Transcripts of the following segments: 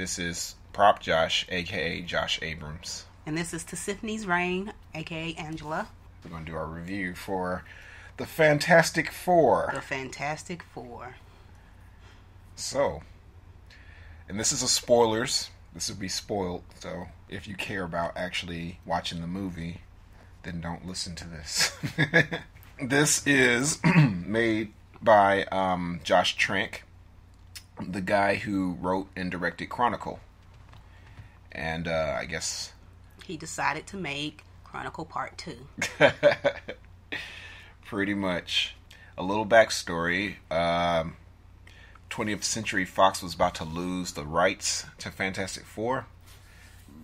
This is Prop Josh, aka Josh Abrams. And this is Tiffany's Reign, aka Angela. We're going to do our review for The Fantastic Four. The Fantastic Four. So, and this is a spoilers. This will be spoiled, so if you care about actually watching the movie, then don't listen to this. This is made by Josh Trank, the guy who wrote and directed Chronicle. And I guess he decided to make Chronicle Part 2. Pretty much. A little backstory. 20th Century Fox was about to lose the rights to Fantastic Four,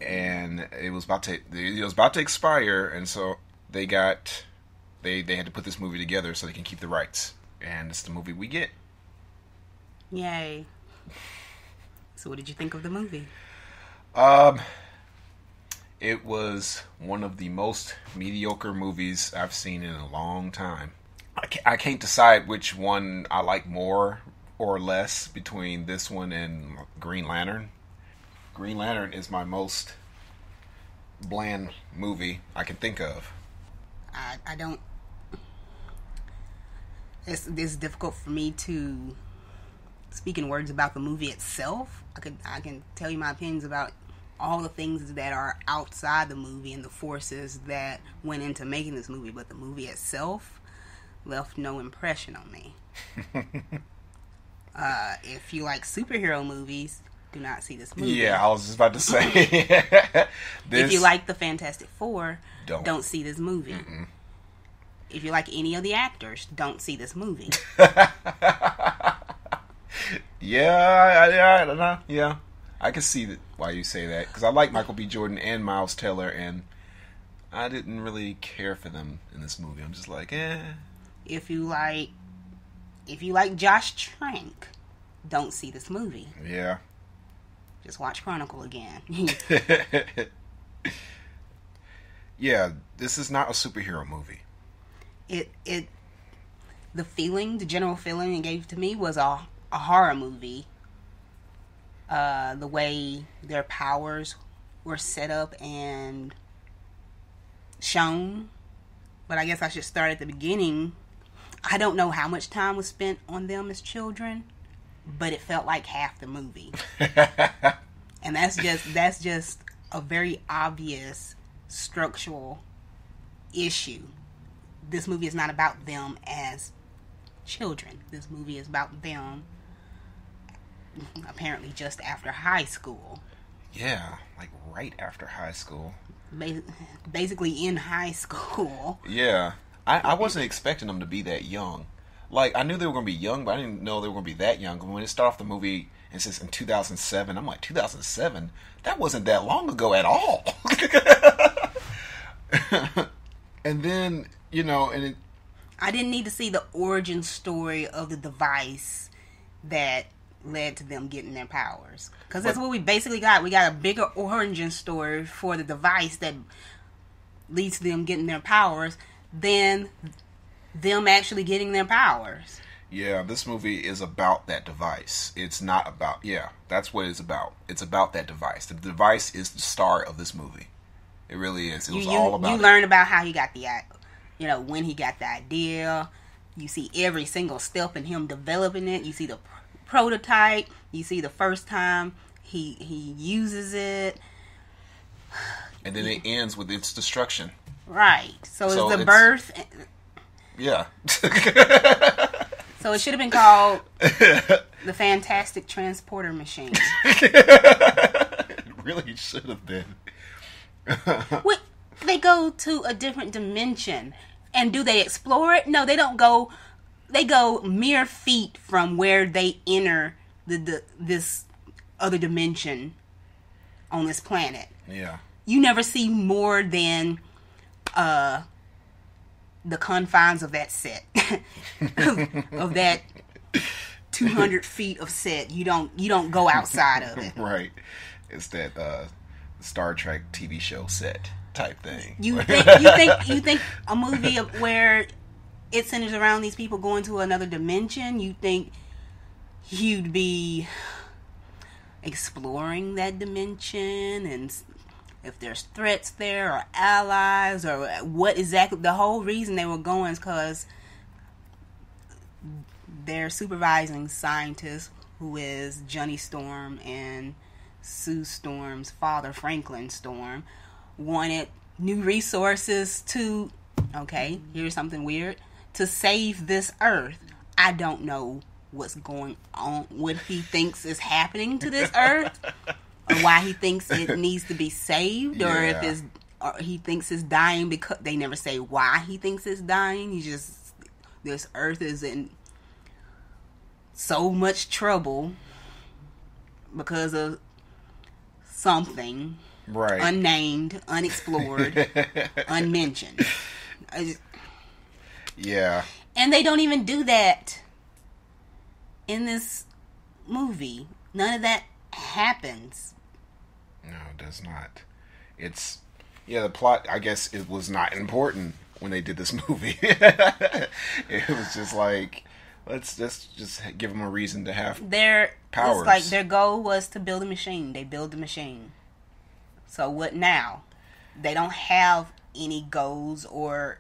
and it was about to expire, and so they had to put this movie together so they can keep the rights, and it's the movie we get. Yay. So what did you think of the movie? It was one of the most mediocre movies I've seen in a long time. I can't decide which one I like more or less between this one and Green Lantern. Green Lantern is my most bland movie I can think of. I don't... It's difficult for me to speak in words about the movie itself. I can tell you my opinions about all the things that are outside the movie and the forces that went into making this movie, but the movie itself left no impression on me. If you like superhero movies, do not see this movie. Yeah, I was just about to say. If you like the Fantastic Four, don't see this movie. Mm-mm. If you like any of the actors, don't see this movie. Yeah. I can see why you say that, because I like Michael B. Jordan and Miles Teller, and I didn't really care for them in this movie. I'm just like, eh. If you like Josh Trank, don't see this movie. Yeah. Just watch Chronicle again. Yeah, this is not a superhero movie. The general feeling it gave to me was a horror movie. The way their powers were set up and shown. But I guess I should start at the beginning. I don't know how much time was spent on them as children, but it felt like half the movie. And that's just a very obvious structural issue. This movie is not about them as children. This movie is about them apparently just after high school. Yeah, like right after high school. Basically in high school. Yeah. I wasn't expecting them to be that young. Like, I knew they were going to be young, but I didn't know they were going to be that young. When it started off the movie, and it says in 2007, I'm like, 2007? That wasn't that long ago at all. And then, I didn't need to see the origin story of the device that led to them getting their powers. Because that's what we basically got. We got a bigger origin story for the device that leads to them getting their powers than them actually getting their powers. Yeah, this movie is about that device. It's not about... Yeah, that's what it's about. It's about that device. The device is the star of this movie. It really is. It was all about You learn about how he got when he got the idea. You see every single step in him developing it. You see the prototype. You see the first time he uses it. And then it ends with its destruction. Right. So it's the birth. Yeah. So it should have been called the Fantastic Transporter Machine. It really should have been. They go to a different dimension. And do they explore it? No, they don't go. They go mere feet from where they enter this other dimension on this planet. Yeah. You never see more than the confines of that set. of that 200 feet of set. You don't go outside of it. Right. It's that Star Trek TV show set type thing. You think a movie where it centers around these people going to another dimension, you think you'd be exploring that dimension and if there's threats there or allies or what exactly. The whole reason they were going is because their supervising scientist, who is Johnny Storm and Sue Storm's father, Franklin Storm, wanted new resources to, okay, here's something weird, to save this Earth. I don't know what's going on, what he thinks is happening to this Earth, or why he thinks it needs to be saved, or if it's, or he thinks it's dying because they never say why he thinks it's dying. He just, this Earth is in so much trouble because of something unnamed, unexplored, unmentioned. Yeah. And they don't even do that in this movie. None of that happens. No, it does not. It's, the plot, I guess it was not important when they did this movie. It was just like, let's just give them a reason to have powers. It's like their goal was to build a machine. They build the machine. So what now? They don't have any goals or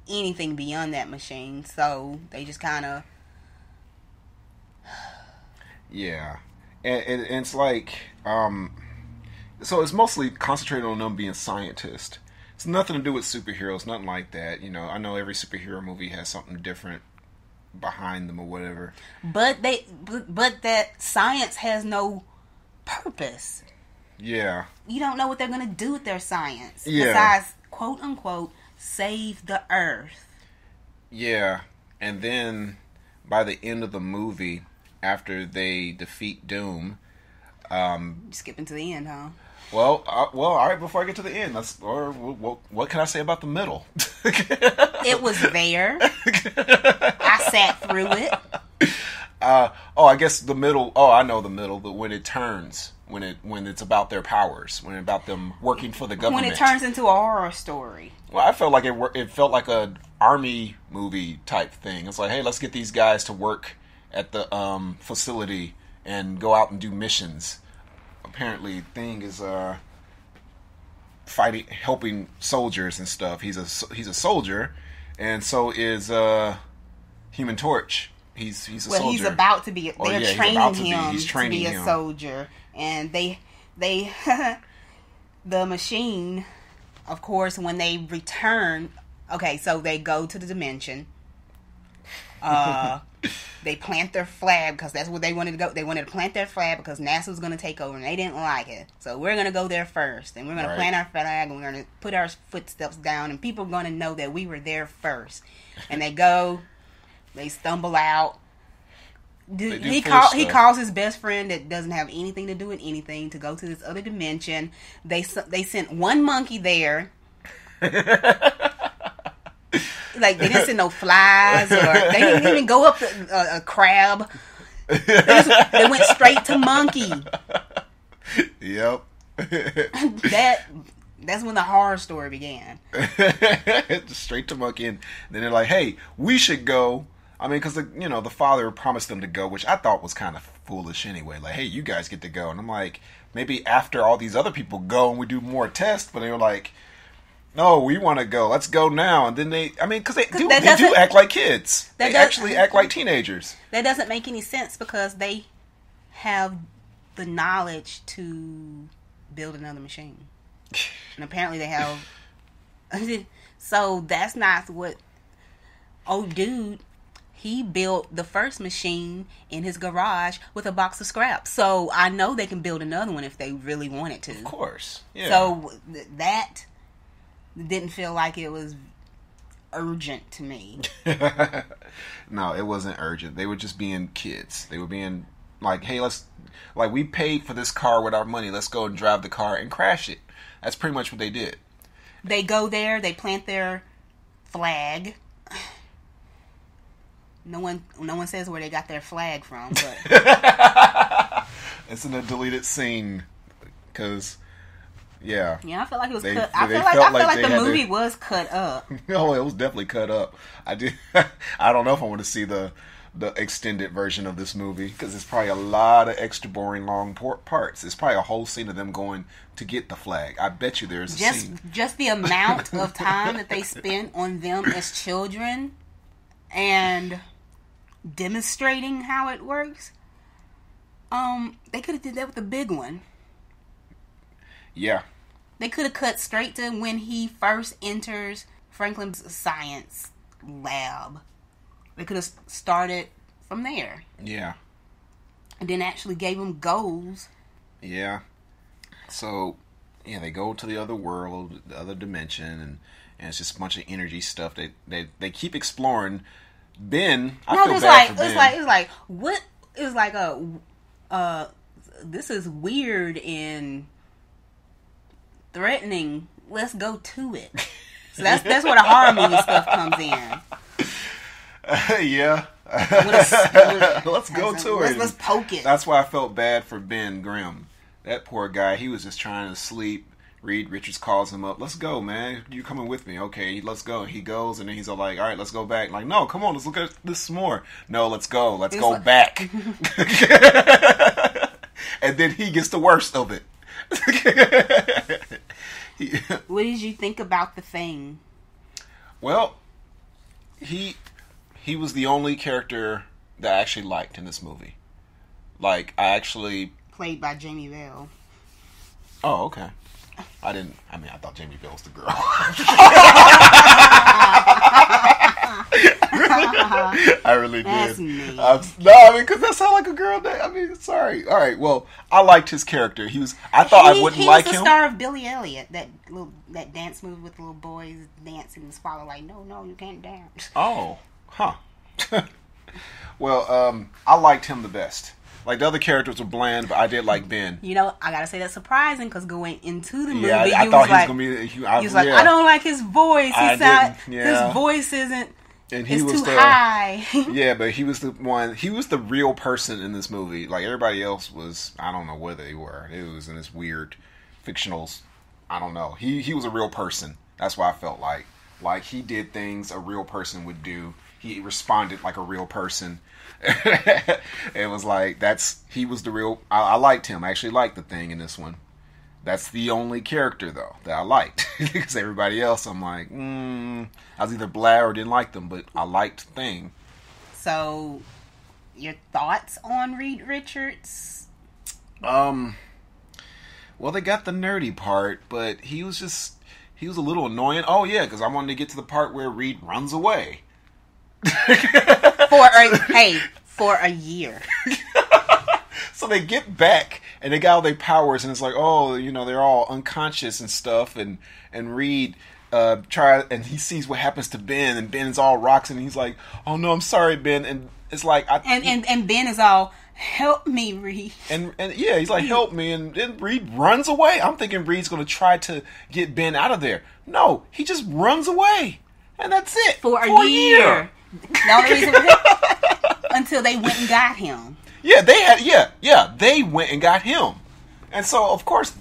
anything beyond that machine. So they just kind of... Yeah. And it's like... so it's mostly concentrated on them being scientists. It's nothing to do with superheroes, nothing like that. You know, I know every superhero movie has something different behind them or whatever. But that science has no purpose. Yeah. You don't know what they're going to do with their science. Yeah. Besides, quote unquote, save the Earth. Yeah. And then by the end of the movie, after they defeat Doom, skipping to the end, huh? Well, all right. Before I get to the end, what can I say about the middle? It was there. I sat through it. I guess the middle. Oh, I know the middle. But when it turns, when it's about their powers, when it's about them working for the government, when it turns into a horror story. Well, I felt like it felt like a army movie type thing. It's like, hey, let's get these guys to work at the facility and go out and do missions. Apparently, Thing is fighting, helping soldiers and stuff. He's a soldier, and so is Human Torch. He's a soldier. Well, he's about to be. They're training him to be a soldier, and they the machine, of course, when they return. Okay, so they go to the dimension. They plant their flag because that's where they wanted to go. They wanted to plant their flag because NASA was going to take over, and they didn't like it. So we're going to go there first, and we're going to plant our flag, and we're going to put our footsteps down, and people are going to know that we were there first. And they go, they stumble out. He calls his best friend that doesn't have anything to do with anything to go to this other dimension. They sent one monkey there. Like, they didn't send no flies, or they didn't even go up a crab. They went straight to monkey. Yep. That's when the horror story began. Straight to monkey, and then they're like, "Hey, we should go." I mean, because the father promised them to go, which I thought was kind of foolish anyway. Like, hey, you guys get to go, and I'm like, maybe after all these other people go and we do more tests. But they were like, no, we want to go. Let's go now. And then because they do act like kids. They actually act like teenagers. That doesn't make any sense because they have the knowledge to build another machine. And apparently they have. So that's not what. Oh, dude, he built the first machine in his garage with a box of scraps. So I know they can build another one if they really wanted to. Of course. Yeah. So that didn't feel like it was urgent to me. No, it wasn't urgent. They were just being kids. They were being like, hey, we paid for this car with our money. Let's go and drive the car and crash it. That's pretty much what they did. They go there. They plant their flag. No one says where they got their flag from, but it's in a deleted scene because. Yeah. Yeah, I feel like it was cut. I feel like the movie was cut up. No, it was definitely cut up. I don't know if I want to see the the extended version of this movie because it's probably a lot of extra boring long parts. It's probably a whole scene of them going to get the flag. I bet you there's a scene. Just the amount of time that they spent on them as children and demonstrating how it works. They could have did that with the big one. Yeah. They could have cut straight to when he first enters Franklin's science lab. They could have started from there. Yeah. And then actually gave him goals. Yeah. So, yeah, they go to the other world, the other dimension, and it's just a bunch of energy stuff. They keep exploring. Ben, I feel bad for Ben. It's like what? It was like this is weird and threatening. Let's go to it. So that's where the horror movie stuff comes in. Yeah. Let's go to it. Let's poke it. That's why I felt bad for Ben Grimm. That poor guy, he was just trying to sleep. Reed Richards calls him up. Let's go, man. You coming with me? Okay, let's go. He goes, and then he's all like, all right, let's go back. Like, no, come on, let's look at this some more. No, let's go. Let's go back. And then he gets the worst of it. What did you think about the Thing? Well, he was the only character that I actually liked in this movie. Like, I actually... Played by Jamie Bell. Oh, okay. I thought Jamie Bell was the girl. I really did. That's me. Because that sounded like a girl name. Sorry. All right, well, I liked his character. I thought I wouldn't like him. He was the star of Billy Elliot, that dance movie with the little boys dancing and swallow like, no, you can't dance. Oh, huh. Well, I liked him the best. Like, the other characters were bland, but I did like Ben. You know, I gotta say that's surprising because going into the movie, I thought he was gonna be. He was like, I don't like his voice. His voice isn't. And he was too high. Yeah, but he was the one. He was the real person in this movie. Like, everybody else was, I don't know where they were. It was in this weird fictional. I don't know. He was a real person. That's why I felt like he did things a real person would do. He responded like a real person. It was like he was the real. I liked him. I actually liked the Thing in this one. That's the only character though that I liked because everybody else I'm like, I was either blah or didn't like them, but I liked Thing. So, your thoughts on Reed Richards? Well, they got the nerdy part, but he was a little annoying. Oh yeah, because I wanted to get to the part where Reed runs away. For a year. So they get back and they got all their powers, and it's like, oh, they're all unconscious and stuff, and Reed and he sees what happens to Ben, and Ben's all rocks, and he's like, oh no, I'm sorry, Ben, and it's like, and Ben is all, help me, Reed, and yeah, he's like, help me, and then Reed runs away. I'm thinking Reed's gonna try to get Ben out of there. No, he just runs away, and that's it for a year. The only reason until they went and got him. Yeah, they went and got him. And so, of course,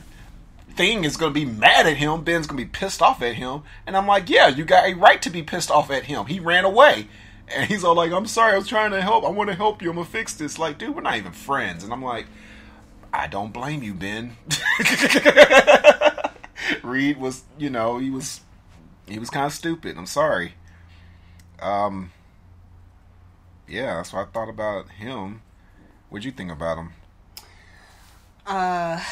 Thing is going to be mad at him. Ben's going to be pissed off at him. And I'm like, yeah, you got a right to be pissed off at him. He ran away. And he's all like, I'm sorry, I was trying to help. I want to help you. I'm going to fix this. Like, dude, we're not even friends. And I'm like, I don't blame you, Ben. Reed was, he was kind of stupid. I'm sorry. Yeah, that's what I thought about him. What'd you think about him? I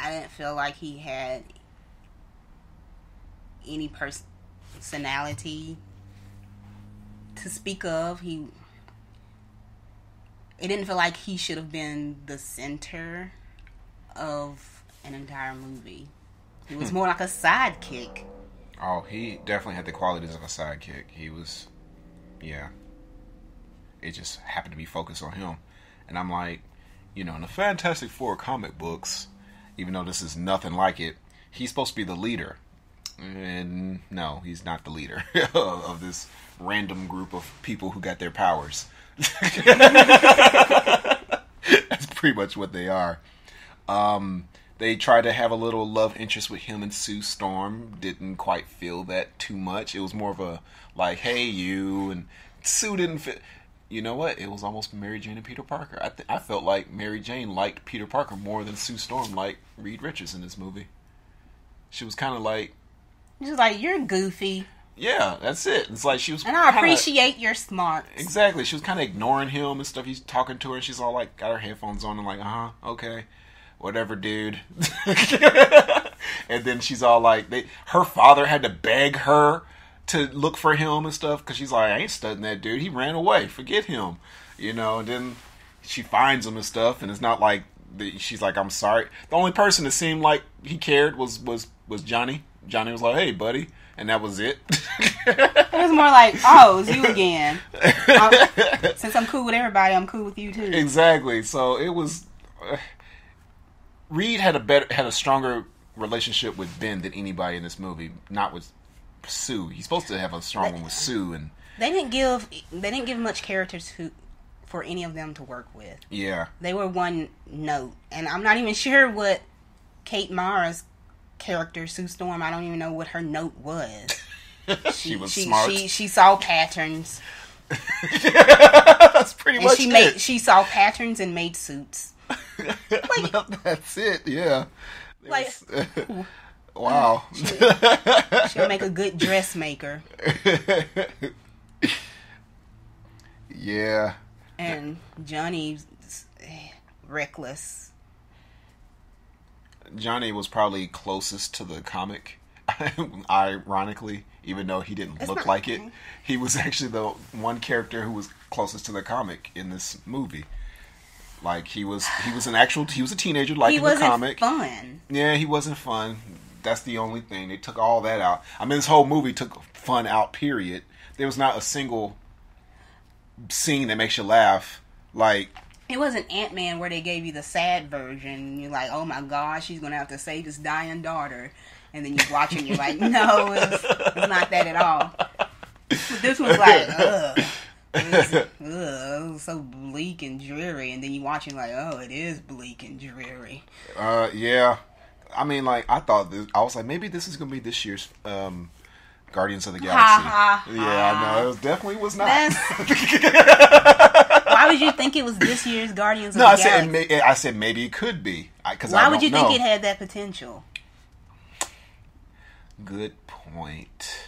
didn't feel like he had any personality to speak of. It didn't feel like he should have been the center of an entire movie. He was more like a sidekick. Oh, he definitely had the qualities of a sidekick. He was, yeah. It just happened to be focused on him. And I'm like, in the Fantastic Four comic books, even though this is nothing like it, he's supposed to be the leader. And no, he's not the leader of this random group of people who got their powers. That's pretty much what they are. They tried to have a little love interest with him and Sue Storm. Didn't quite feel that too much. It was more of a like, hey, you, and Sue didn't fit. You know what? It was almost Mary Jane and Peter Parker. I felt like Mary Jane liked Peter Parker more than Sue Storm liked Reed Richards in this movie. She was kind of like... She's like, you're goofy. Yeah, that's it. It's like she was... And I appreciate your smarts. Exactly. She was kind of ignoring him and stuff. He's talking to her and she's all like, got her headphones on and like, okay. Whatever, dude. And then she's all like... her father had to beg her to look for him and stuff, because she's like, I ain't studying that dude. He ran away. Forget him. You know, and then she finds him and stuff, and it's not like she's like, I'm sorry. The only person that seemed like he cared was Johnny. Johnny was like, hey, buddy. And that was it. It was more like, oh, it's you again. Since I'm cool with everybody, I'm cool with you too. Exactly. So it was... Reed had a stronger relationship with Ben than anybody in this movie, not with Sue. He's supposed to have a strong one with Sue, and they didn't give much characters for any of them to work with. Yeah, they were one note, and I'm not even sure what Kate Mara's character, Sue Storm. I don't even know what her note was. She was smart. She saw patterns. That's pretty much it. She saw patterns and made suits. Like, that's it. Yeah. Like. Wow. She'll make a good dressmaker. Yeah. And Johnny's reckless. Johnny was probably closest to the comic, ironically, even though he didn't look like it. He was actually the one character who was closest to the comic in this movie. Like, he was a teenager like in the comic. He wasn't fun. Yeah, he wasn't fun. That's the only thing. They took all that out. I mean, this whole movie took fun out, period. There was not a single scene that makes you laugh. Like, it wasn't Ant-Man where they gave you the sad version. You're like, oh my God, she's going to have to save his dying daughter. And then you watch it and you're like, no, it's not that at all. But this was like, ugh. It was so bleak and dreary. And then you watch it like, oh, it is bleak and dreary. Yeah. I mean, like, I was like, maybe this is going to be this year's Guardians of the Galaxy. Yeah, no, it definitely was not. Why would you think it was this year's Guardians of the Galaxy? I said maybe it could be. Why would you think it had that potential? Good point.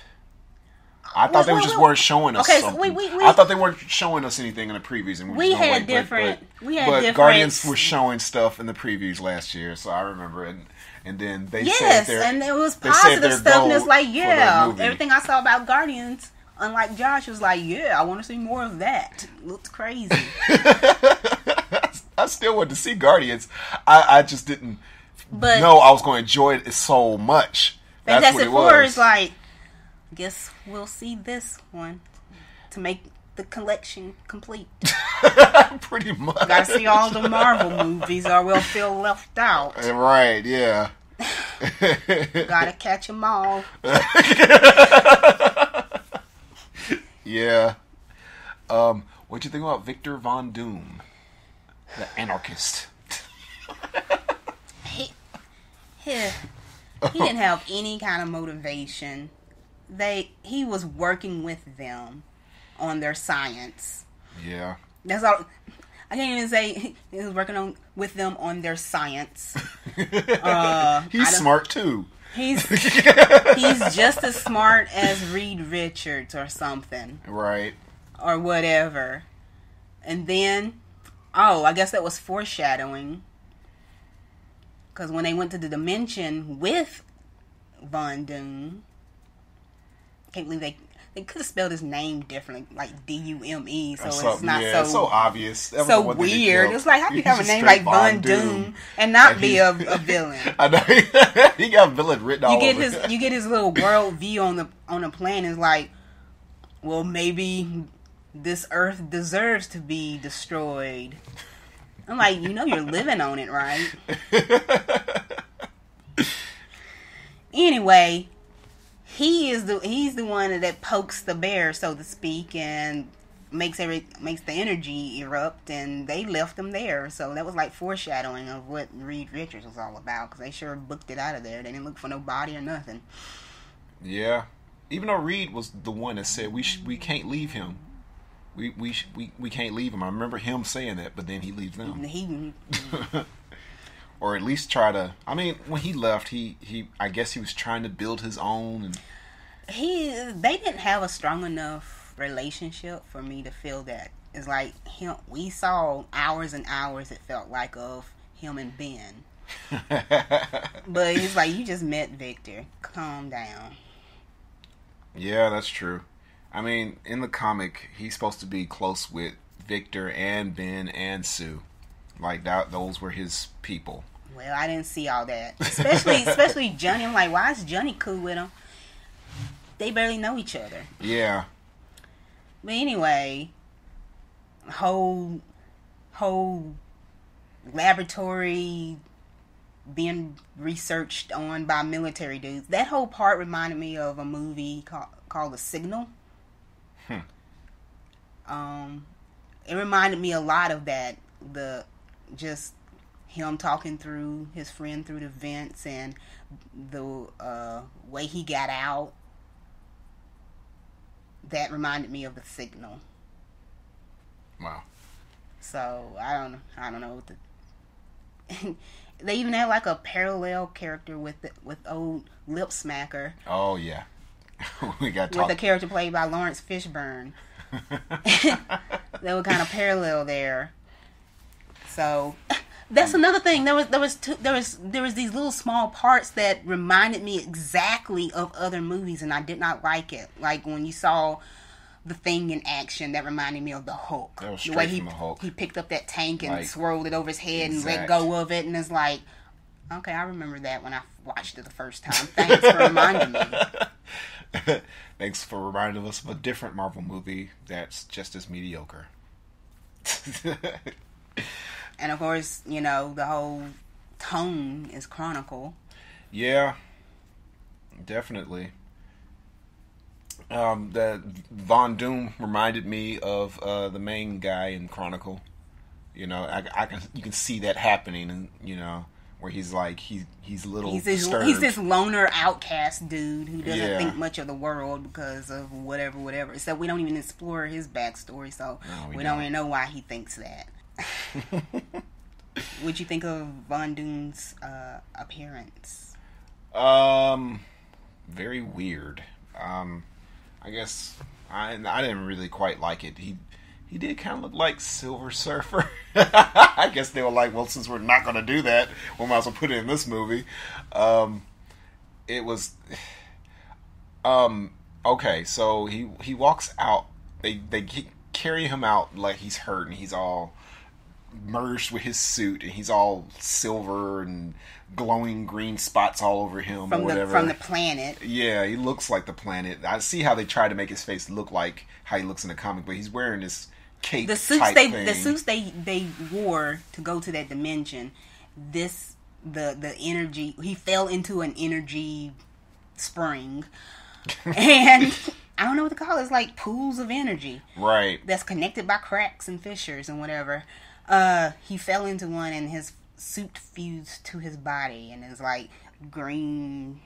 I thought they weren't showing us something. I thought they weren't showing us anything in the previews. And we had different. But Guardians were showing stuff in the previews last year, so I remember it. And then they said and it was positive stuff. And it's like, everything I saw about Guardians, unlike Josh, was like, I want to see more of that. It looked crazy. I still wanted to see Guardians. I just didn't know I was going to enjoy it so much. Fantastic Four is like, I guess we'll see this one to make the collection complete. Pretty much. Gotta see all the Marvel movies or we'll feel left out. Right, yeah. Gotta catch them all. Yeah. What'd you think about Victor Von Doom? The anarchist. He didn't have any kind of motivation. He was working with them on their science. Yeah. That's all. I can't even say he was working with them on their science. He's smart too. He's just as smart as Reed Richards or something. Right. Or whatever. And then, I guess that was foreshadowing. Because when they went to the dimension with Von Doom, I can't believe they could have spelled his name differently, like D-U-M-E, so it's not so obvious. So weird. It's like, how do you have a name like Von Doom and not be a villain? I know. He got villain written all over. You get his little world view on the planet. It's like, well, maybe this Earth deserves to be destroyed. I'm like, you're living on it, right? Anyway, he's the one that pokes the bear, so to speak, and makes the energy erupt, and they left them there. So that was like foreshadowing of what Reed Richards was all about, because they sure booked it out of there. They didn't look for no body or nothing. Yeah, even though Reed was the one that said we can't leave him. We can't leave him. I remember him saying that, but then he leaves them. Or at least try to. I mean, when he left, I guess he was trying to build his own. And they didn't have a strong enough relationship for me to feel that. It's like him. We saw hours and hours. It felt like of him and Ben. But it's like, you just met Victor. Calm down. Yeah, that's true. I mean, in the comic, he's supposed to be close with Victor and Ben and Sue. Like, those were his people. Well, I didn't see all that. Especially Johnny. I'm like, why is Johnny cool with him? They barely know each other. Yeah. But anyway, whole laboratory being researched on by military dudes. That whole part reminded me of a movie called The Signal. It reminded me a lot of that. Just him talking through his friend through the vents, and the way he got out. That reminded me of The Signal. Wow. So I don't know what the. They even had like a parallel character with old Lip Smacker. Oh yeah. We got with a character played by Lawrence Fishburne. They were kind of parallel there. So that's another thing. There was these little small parts that reminded me exactly of other movies, and I did not like it. Like when you saw The Thing in action, that reminded me of the Hulk. That was straight the way from the Hulk. He picked up that tank and swirled it over his head and let Exact. go of it, and it's like, okay, I remember that when I watched it the first time. Thanks for reminding me. Thanks for reminding us of a different Marvel movie that's just as mediocre. And of course, the whole tone is Chronicle. Yeah, definitely. That Von Doom reminded me of the main guy in Chronicle. You can see that happening, and where he's like he's a little disturbed. He's this loner outcast dude who doesn't think much of the world because of whatever. Except we don't even explore his backstory, so we don't even know why he thinks that. What'd you think of Von Doom's appearance? Very weird. I guess I didn't really quite like it. He did kind of look like Silver Surfer. I guess they were like, well, since we're not going to do that, we might as well put it in this movie. It was okay. So he walks out. They carry him out like he's hurt, and he's all merged with his suit, and he's all silver and glowing green spots all over him or whatever. From the planet. Yeah, he looks like the planet. I see how they try to make his face look like how he looks in the comic, but he's wearing this cape the suits type thing. The suits they wore to go to that dimension. The energy, he fell into an energy spring, and I don't know what to call it. It's like pools of energy, right? That's connected by cracks and fissures and whatever. He fell into one, and his suit fused to his body, and it's like green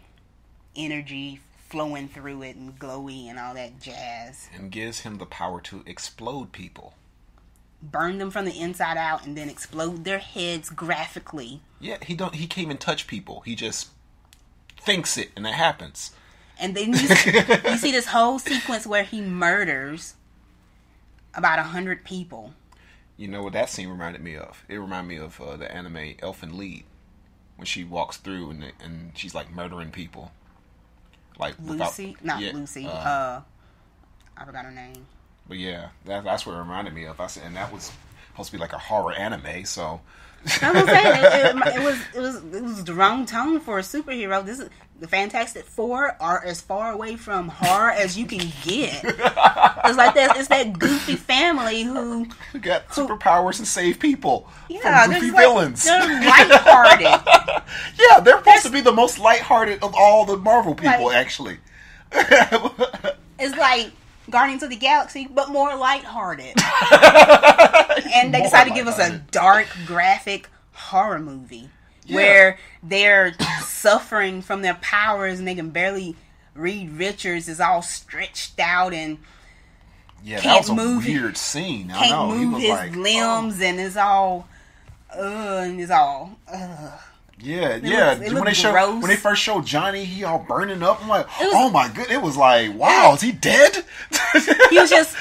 energy flowing through it and glowy and all that jazz. And gives him the power to explode people. Burn them from the inside out and then explode their heads graphically. Yeah, he can't even touch people. He just thinks it, and it happens. And then you see this whole sequence where he murders about 100 people. You know what that scene reminded me of? It reminded me of the anime Elfen Lied, when she walks through and she's like murdering people. Like Lucy, Lucy. I forgot her name. But yeah, that's what it reminded me of. And that was supposed to be like a horror anime. So I was saying it was the wrong tone for a superhero. This is the Fantastic Four are as far away from horror as you can get. It's like that. It's that goofy family who got superpowers and save people from goofy villains. They're lighthearted. Yeah, they're supposed to be the most lighthearted of all the Marvel people. Actually, it's like Guardians of the Galaxy, but more lighthearted. And they decided to give us a dark, graphic horror movie where they're suffering from their powers and they can barely. Reed Richards is all stretched out and that was a weird scene. I know. Can't move his limbs and it's all and it's all when they first showed Johnny, he all burning up. I'm like, oh my god! It was like, wow, is he dead? He was just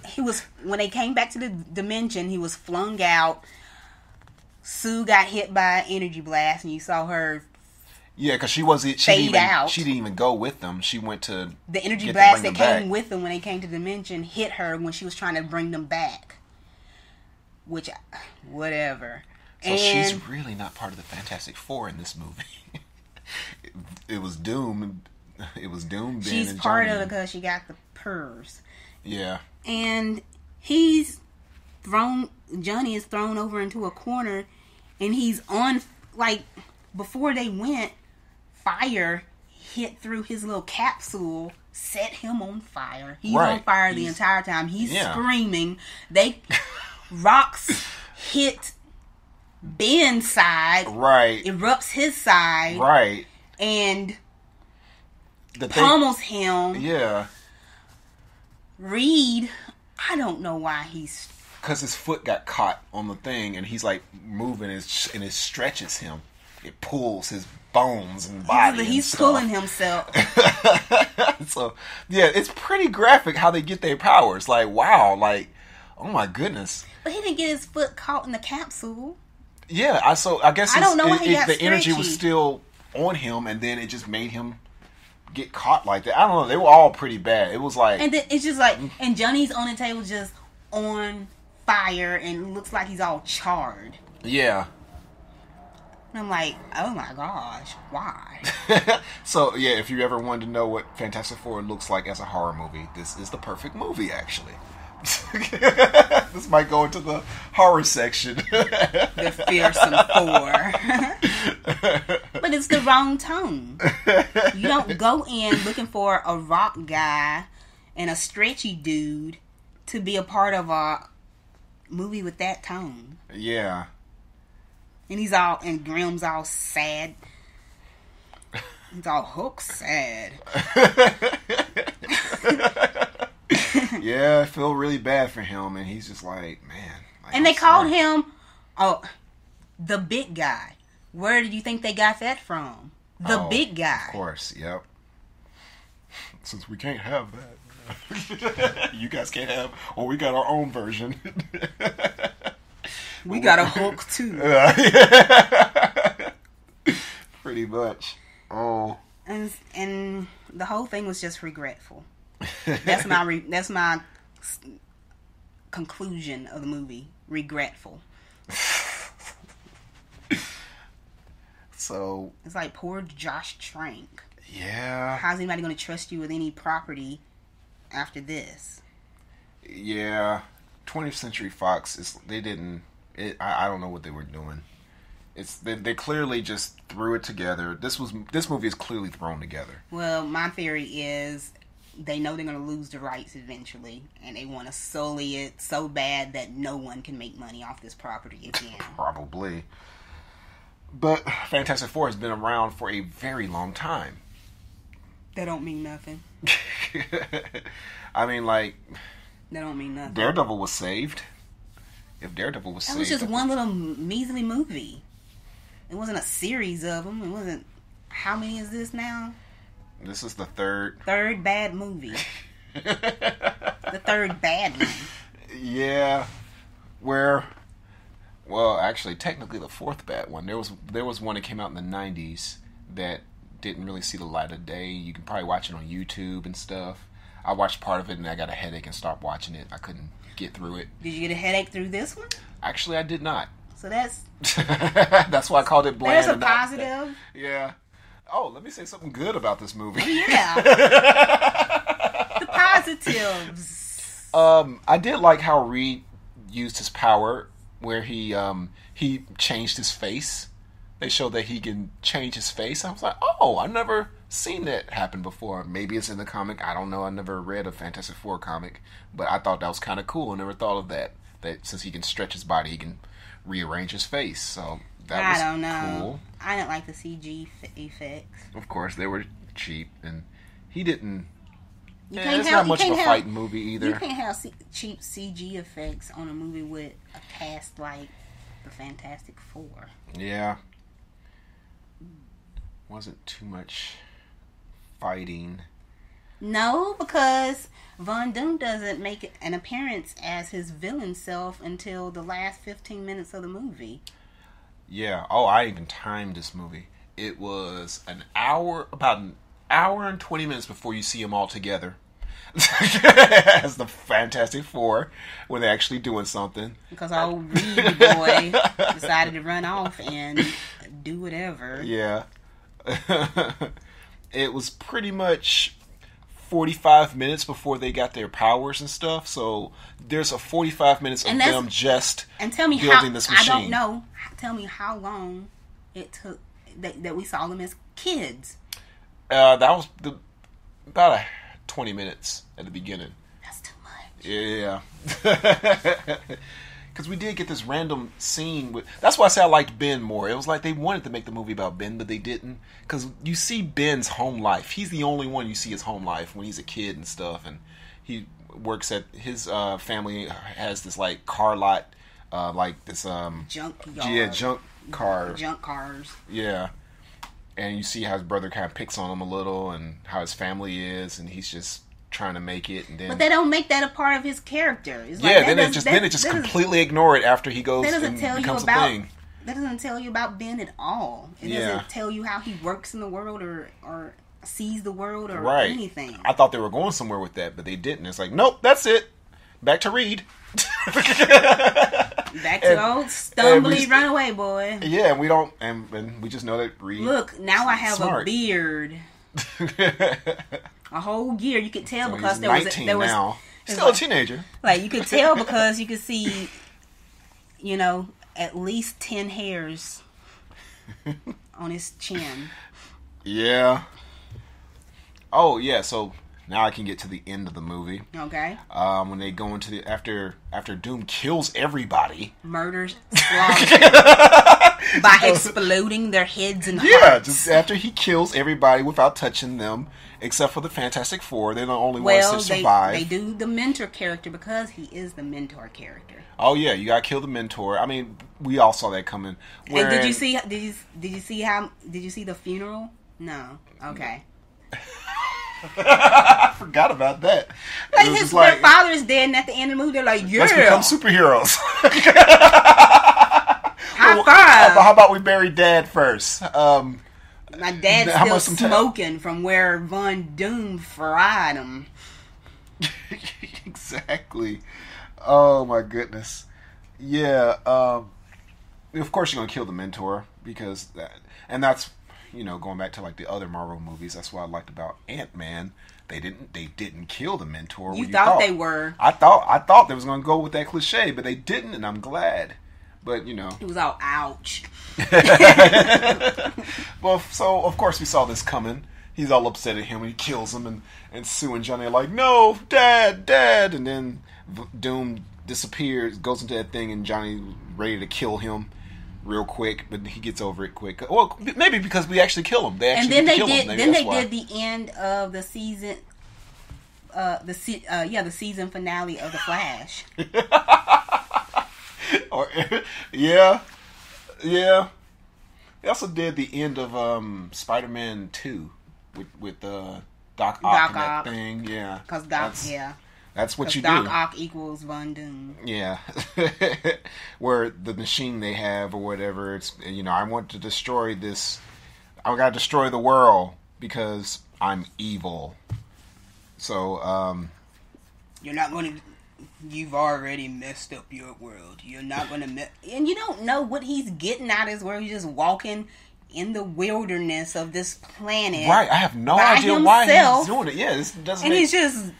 he was when they came back to the dimension, he was flung out. Sue got hit by an energy blast, and you saw her. Yeah, because she didn't even go with them. She went to the energy blast that came with them when they came to Dimension hit her when she was trying to bring them back. Which, whatever. So she's really not part of the Fantastic Four in this movie. It was Doom. It was Doom. She's part of it because she got the purrs. Yeah. And Johnny is thrown over into a corner, and he's on before they went. Fire hit through his little capsule, set him on fire. He's on fire the entire time. He's screaming. Rocks hit Ben's side. Right. Erupts his side. Right. And pummels him. Yeah. Reed, I don't know why he's... Because his foot got caught on the thing, and he's like moving, and it stretches him. It pulls his bones and body. He's pulling himself. So, yeah, it's pretty graphic how they get their powers. Like, wow, oh my goodness. But he didn't get his foot caught in the capsule. Yeah, I guess I don't know why he got the energy was still on him, and then it just made him get caught like that. I don't know. They were all pretty bad. It was like, and then it's just like, and Johnny's on the table just on fire and looks like he's all charred. Yeah. I'm like, oh my gosh, why? So, yeah, if you ever wanted to know what Fantastic Four looks like as a horror movie, this is the perfect movie, actually. This might go into the horror section. The fearsome Four. But it's the wrong tone. You don't go in looking for a rock guy and a stretchy dude to be a part of a movie with that tone. Yeah. And Grimm's all sad. He's all Hook sad. Yeah, I feel really bad for him, and he's just like, man. And they called him, the big guy. Where did you think they got that from? The big guy. Of course, yep. Since we can't have that, you guys can't have, or we got our own version. We got a Hook too. Pretty much. Oh. And the whole thing was just regretful. That's my conclusion of the movie. Regretful. So it's like poor Josh Trank. Yeah. How's anybody going to trust you with any property after this? Yeah. 20th Century Fox I don't know what they were doing. They clearly just threw it together. This movie is clearly thrown together. Well, my theory is they know they're going to lose the rights eventually, and they want to sully it so bad that no one can make money off this property again. Probably. But Fantastic Four has been around for a very long time. That don't mean nothing. I mean, that don't mean nothing. Daredevil was saved. If Daredevil was saved... That was just one little measly movie. It wasn't a series of them. It wasn't... How many is this now? This is the third... Third bad movie. The third bad one. Yeah. Well, actually, technically the fourth bad one. There was one that came out in the 90s that didn't really see the light of day. You can probably watch it on YouTube and stuff. I watched part of it and I got a headache and stopped watching it. I couldn't get through it. Did you get a headache through this one? Actually, I did not. So that's... That's why I called it bland. There's a positive. Yeah. Oh, let me say something good about this movie. Yeah. The positives. I did like how Reed used his power where he changed his face. They showed that he can change his face. I was like, oh, I never seen that happen before. Maybe it's in the comic. I don't know. I never read a Fantastic Four comic, but I thought that was kind of cool. I never thought of that. That since he can stretch his body, he can rearrange his face. So that was I don't know. cool. I didn't like the CG effects. Of course, they were cheap, and he didn't. It's not much of a fighting movie either. You can't have cheap CG effects on a movie with a cast like the Fantastic Four. Yeah. Wasn't too much fighting. No, because Von Doom doesn't make an appearance as his villain self until the last 15 minutes of the movie. Yeah. Oh, I even timed this movie. It was about an hour and 20 minutes before you see them all together as the Fantastic Four when they're actually doing something. Because old Reed boy decided to run off and do whatever. Yeah. It was pretty much 45 minutes before they got their powers and stuff. So there's a 45 minutes of them just building this machine. I don't know. Tell me how long it took that we saw them as kids. That was about 20 minutes at the beginning. That's too much. Yeah. Because we did get this random scene with. That's why I say I liked Ben more. It was like they wanted to make the movie about Ben, but they didn't. Because you see Ben's home life. He's the only one you see his home life when he's a kid and stuff. And he works at his family has this like car lot, like this junk yard. Yeah, junk cars. Yeah. And you see how his brother kind of picks on him a little, and how his family is, and he's just trying to make it. And then, but they don't make that a part of his character. It's yeah, then they just completely ignore it after he goes and becomes a thing. That doesn't tell you about Ben at all. It doesn't tell you how he works in the world or sees the world or anything. I thought they were going somewhere with that, but they didn't. It's like, nope, that's it. Back to Reed. Back to old stumbly runaway boy. Yeah, and we don't, and we just know that Reed. Look, now I have a beard. A whole year, you could tell, so because there was now. Still a teenager. Like you could tell because you could see, at least 10 hairs on his chin. Yeah. Oh yeah, so now I can get to the end of the movie. Okay. When they go into the after Doom kills everybody, murders, slaughters by exploding their heads and hearts. Yeah, just after he kills everybody without touching them, except for the Fantastic Four. They're the only ones to survive. They do the mentor character because he is the mentor character. Oh yeah, you gotta kill the mentor. I mean, we all saw that coming. And did you see the funeral? No. Okay. I forgot about that. Like their father is dead, and at the end of the movie, they're like, "Yeah, let's become superheroes." High five! How about we bury Dad first? My dad's still smoking from where Von Doom fried him. Exactly. Oh my goodness. Yeah. Of course, you're gonna kill the mentor because that's. Going back to like the other Marvel movies, that's what I liked about Ant-Man. They didn't kill the mentor. You thought they were. I thought they was going to go with that cliche, but they didn't, and I'm glad. But it was all ouch. Well, so of course we saw this coming. He's all upset at him, and he kills him, and Sue and Johnny are like, "No, Dad," and then Doom disappears, goes into that thing, and Johnny's ready to kill him. Real quick, but he gets over it quick. Well, maybe because we actually kill him. They did the end of the season. The season finale of The Flash. Yeah. They also did the end of Spider-Man 2 with Doc Ock and that thing. Yeah, because That's what you do. Doc Ock equals Von Doom. Yeah. Where the machine they have or whatever, it's, I want to destroy this. I got to destroy the world because I'm evil. So, you're not going to... You've already messed up your world. You're not going to... And you don't know what he's getting out of his world. He's just walking in the wilderness of this planet. Right. I have no idea why he's doing it. Yeah, this doesn't he's just...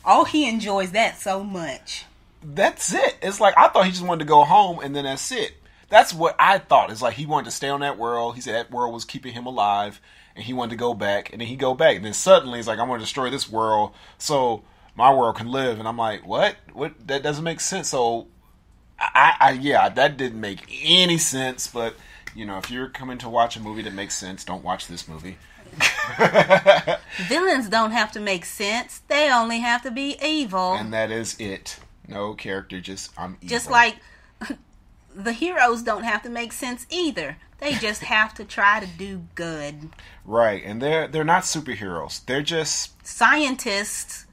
Oh, he enjoys that so much. That's it. It's like, I thought he just wanted to go home and then that's it. That's what I thought. It's like he wanted to stay on that world. He said that world was keeping him alive, and he wanted to go back. And then he go back, and then suddenly he's like, "I want to destroy this world so my world can live." And I'm like, "What? What? That doesn't make sense." So, yeah, that didn't make any sense. But if you're coming to watch a movie that makes sense, don't watch this movie. Villains don't have to make sense. They only have to be evil. And that is it. No character, just I'm evil. Just like the heroes don't have to make sense either. They just have to try to do good. Right, and they're not superheroes. They're just scientists.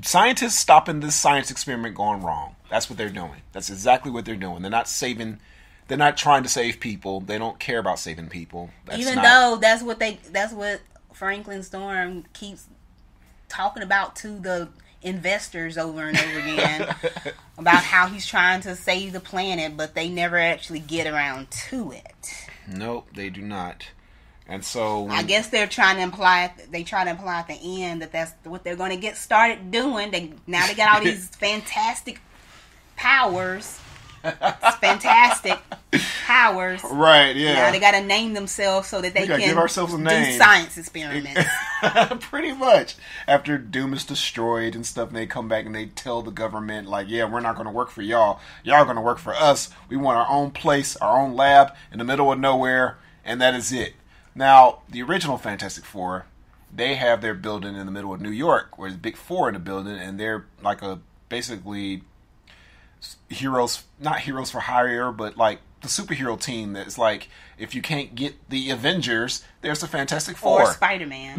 Scientists stopping this science experiment going wrong. That's what they're doing. That's exactly what they're doing. They're not saving. They're not trying to save people. They don't care about saving people. Though that's what Franklin Storm keeps talking about to the investors over and over again about how he's trying to save the planet, but they never actually get around to it. Nope, they do not. And so I guess they're trying to imply. They try to imply at the end that that's what they're going to get started doing. They got all these fantastic powers. Fantastic powers. Right, yeah. Now they got to name themselves so that they can give ourselves a name. Do science experiments. Pretty much. After Doom is destroyed and stuff, and they come back and they tell the government, like, yeah, we're not going to work for y'all. Y'all are going to work for us. We want our own place, our own lab in the middle of nowhere, and that is it. Now, the original Fantastic Four, they have their building in the middle of New York, where there's Big Four in the building, and they're like basically not heroes for hire, but like the superhero team that's like, if you can't get the Avengers, there's the Fantastic Four. Or Spider-Man.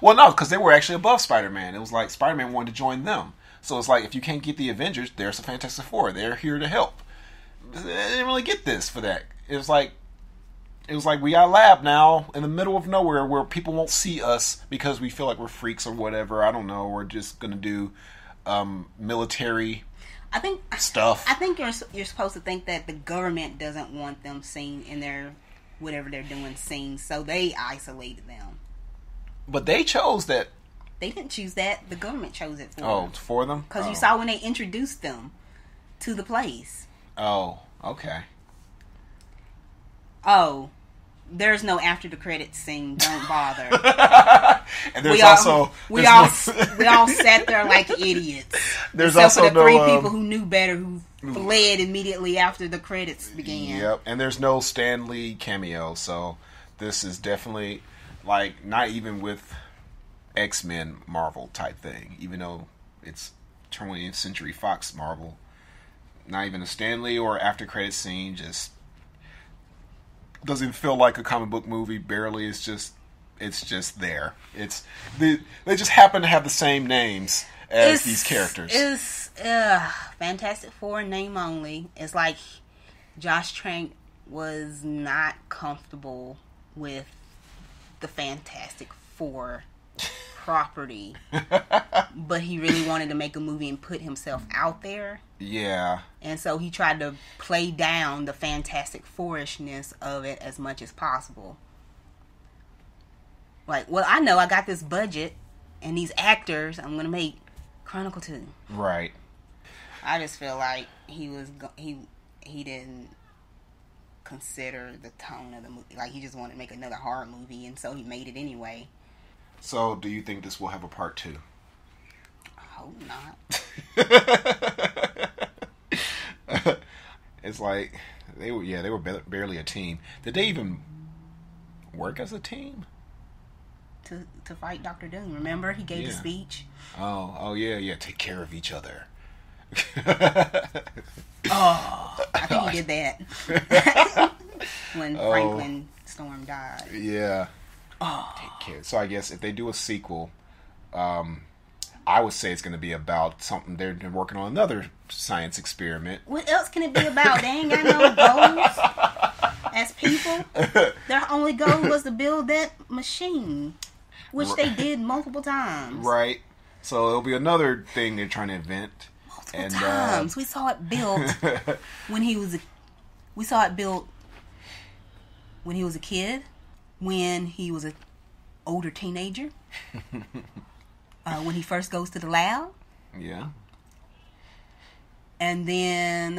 Well, no, because they were actually above Spider-Man. It was like Spider-Man wanted to join them. So it's like, if you can't get the Avengers, there's the Fantastic Four. They're here to help. They didn't really get this for that. It was like we got a lab now in the middle of nowhere where people won't see us because we feel like we're freaks or whatever. I don't know. We're just going to do military stuff. I think you're supposed to think that the government doesn't want them seen in their whatever they're doing seen, so they isolated them. But they chose that. They didn't choose that. The government chose it for them. Oh, for them? Because you saw when they introduced them to the place. Oh, okay. Oh, there's no after the credits scene. Don't bother. And there's we all sat there like idiots. There's except also for the three people who knew better, who fled immediately after the credits began. Yep, and there's no Stan Lee cameo, so this is definitely like not even with X-Men Marvel type thing, even though it's 20th Century Fox Marvel. Not even a Stan Lee or after credits scene. Just doesn't feel like a comic book movie. Barely. It's just there. It's they just happen to have the same names as these characters. It's Fantastic Four name only. It's like Josh Trank was not comfortable with the Fantastic Four property, but he really wanted to make a movie and put himself out there. Yeah. And so he tried to play down the Fantastic Fourishness of it as much as possible. Like, well, I know I got this budget and these actors. I'm gonna make Chronicle 2. Right. I just feel like he didn't consider the tone of the movie. Like, he just wanted to make another horror movie, and so he made it anyway. So, do you think this will have a part 2? I hope not. It's like they were barely a team. Did they even work as a team? To fight Dr. Doom. Remember, he gave the speech. Oh yeah. Take care of each other. I think he did that when Franklin Storm died. Yeah. Take care. So I guess if they do a sequel, I would say it's going to be about something. They're working on another science experiment. What else can it be about? They ain't got no goals as people. Their only goal was to build that machine, which they did multiple times. Right. So it'll be another thing they're trying to invent. Multiple times. We saw it built when he was. We saw it built when he was a kid, when he was an older teenager. When he first goes to the lab. Yeah. And then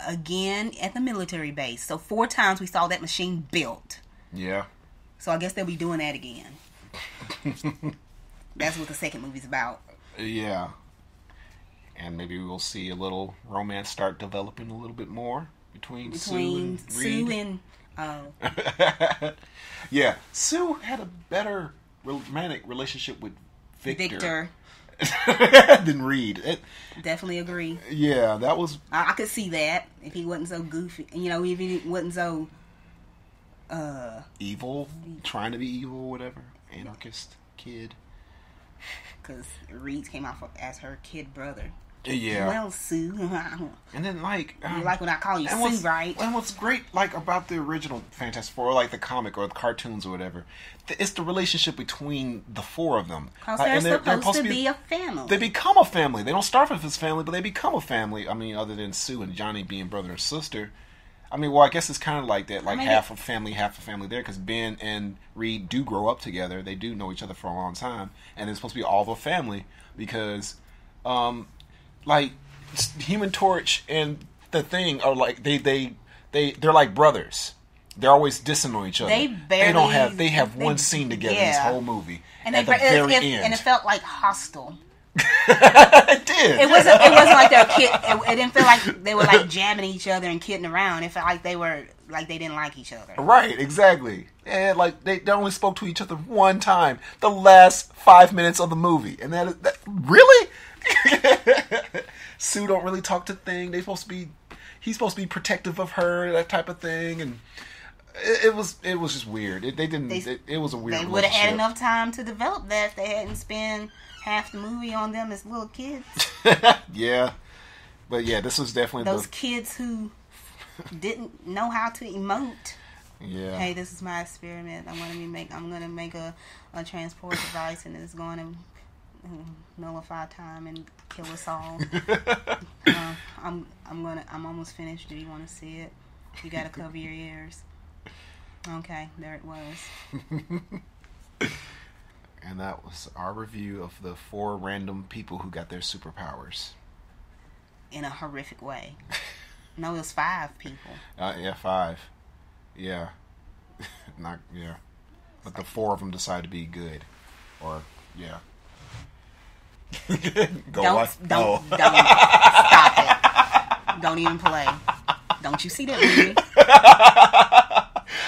again at the military base. So 4 times we saw that machine built. Yeah. So I guess they'll be doing that again. That's what the second movie's about. Yeah. And maybe we'll see a little romance start developing a little bit more between Sue and yeah, Sue had a better romantic relationship with Victor. Than Reed. Definitely agree. Yeah, that was... I could see that if he wasn't so goofy. If he wasn't so... evil? Trying to be evil or whatever. Anarchist kid. Because Reed came off as her kid brother. Yeah. Well, Sue. And then, like... you like when I call you Sue, right? And what's great, like, about the original Fantastic Four, or, like, the comic or the cartoons or whatever, it's the relationship between the 4 of them. Because they're supposed to be a family. They become a family. They don't start with his family, but they become a family. I mean, other than Sue and Johnny being brother and sister. I mean, well, I guess it's kind of like that. Like, half a family there. Because Ben and Reed do grow up together. They do know each other for a long time. And it's supposed to be all the family. Because... like Human Torch and the Thing are like they're like brothers. They're always dissing on each other. They have one scene together in this whole movie. And at the very end. And it felt like hostile. It did. It wasn't like they were it didn't feel like they were like jabbing each other and kidding around. It felt like they didn't like each other. Right, exactly. And like they only spoke to each other one time, the last 5 minutes of the movie. And that really? Sue don't really talk to Thing. He's supposed to be protective of her, that type of thing, and it was just weird. It was a weird. They would have had enough time to develop that if they hadn't spent half the movie on them as little kids. Yeah, but yeah, this was definitely those kids who didn't know how to emote. Yeah. Hey, this is my experiment. I'm gonna make a transport device, and it's going to nullify time and kill us all. I'm almost finished. Do you want to see it? You gotta cover your ears. Okay, there it was. And that was our review of the 4 random people who got their superpowers in a horrific way. No, it was 5 people. Yeah, 5. Yeah. But the 4 of them decided to be good, or yeah. Don't stop it. Don't even play. Don't you see that movie?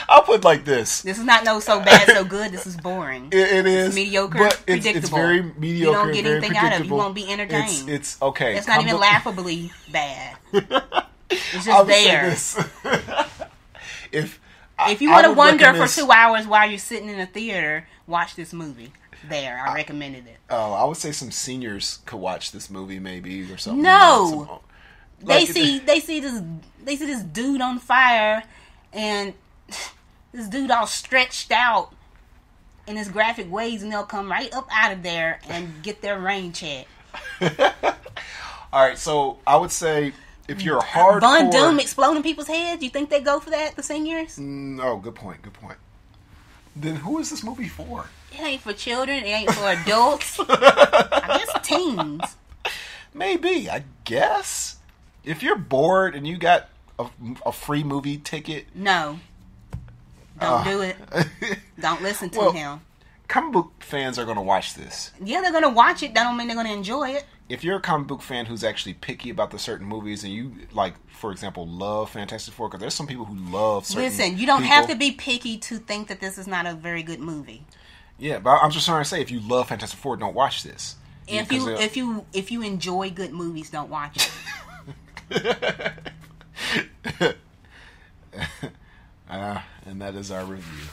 I'll put it like this. This is not so bad, so good. This is boring. It is. It's mediocre, but predictable. It's very mediocre. You don't get anything out of it. You won't be entertained. It's okay. It's not even laughably bad. It's just there. If you want to wonder for 2 hours while you're sitting in a theater, watch this movie. I recommended it. Oh, I would say some seniors could watch this movie maybe or something. No, they see this dude on fire and this dude all stretched out in his graphic ways, and they'll come right up out of there and get their rain check. All right, so I would say if you're hardcore... Von Doom exploding people's heads, you think they go for that, the seniors? No, good point. Then who is this movie for? It ain't for children. It ain't for adults. I guess teens. Maybe. I guess. If you're bored and you got a free movie ticket... No. Don't do it. Don't listen to him. Comic book fans are going to watch this. Yeah, they're going to watch it. That don't mean they're going to enjoy it. If you're a comic book fan who's actually picky about the certain movies and you, like, for example, love Fantastic Four, because there's some people who love certain Listen, you don't have to be picky to think that this is not a very good movie. Yeah, but I'm just trying to say, if you love Fantastic Four, don't watch this. If you enjoy good movies, don't watch it. And that is our review.